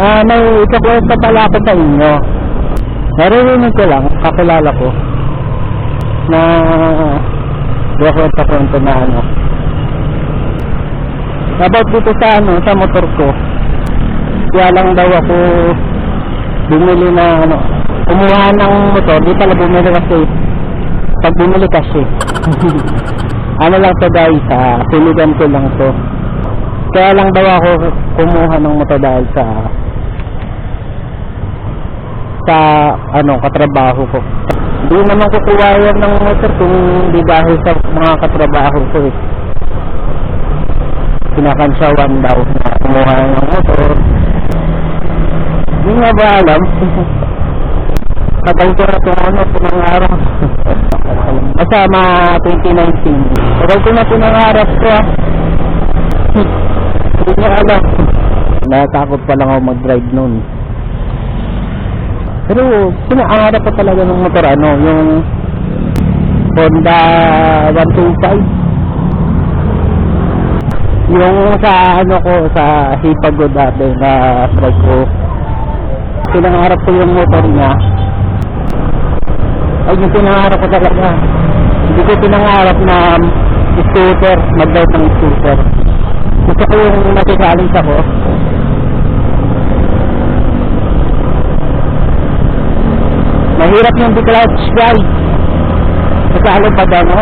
May ikakwenta pala ako sa inyo. Naririnig ko lang, kakilala ko, na kwenta na about dito sa sa motor ko. Kaya lang daw ako bumili na kumuha ng motor. Di pala bumili kasi pag bumili kasi lang to guys, siligan ko lang to. Kaya lang daw ako kumuha ng motor dahil sa katrabaho ko. Hindi naman kukuha yan ng motor kung di dahil sa mga katrabaho ko eh. Kinakansyawan daw na kumuha ng motor. Hindi nga ba alam? Tagal ko na itong pinangarap. Kasama 2019. Tagal ko na pinangarap ko. Hindi niya alam. Natakot pa lang ako mag-drive nun. Pero pinangarap ko talaga ng motor yung Honda 125. Yung sa sa Hipago dati na strike ko. Pinangarap ko yung motor niya. Ay, yung pinangarap ko talaga. Hindi ko pinangarap na scooter, mag-drive ng scooter. Gusto ko yung natisalis ako. Mahirap yung declutch guys. Kasalo pa gano.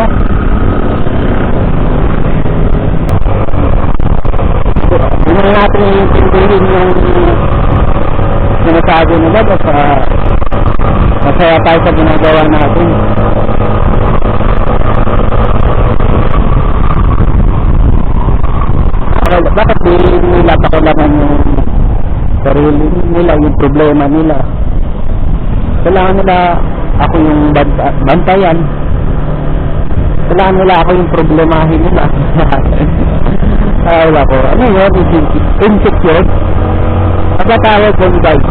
Hindi natin iintindihin yung sinasabi nila basta masaya tayo sa ginagawa natin. Bakit di nila pakilaman yung sarili nila, yung problema nila? Kailangan nila ako yung bantayan. Kailangan nila ako yung problemahin nila. Ay, wako. Ano yun? Insecure? Pagkatawag ko guys.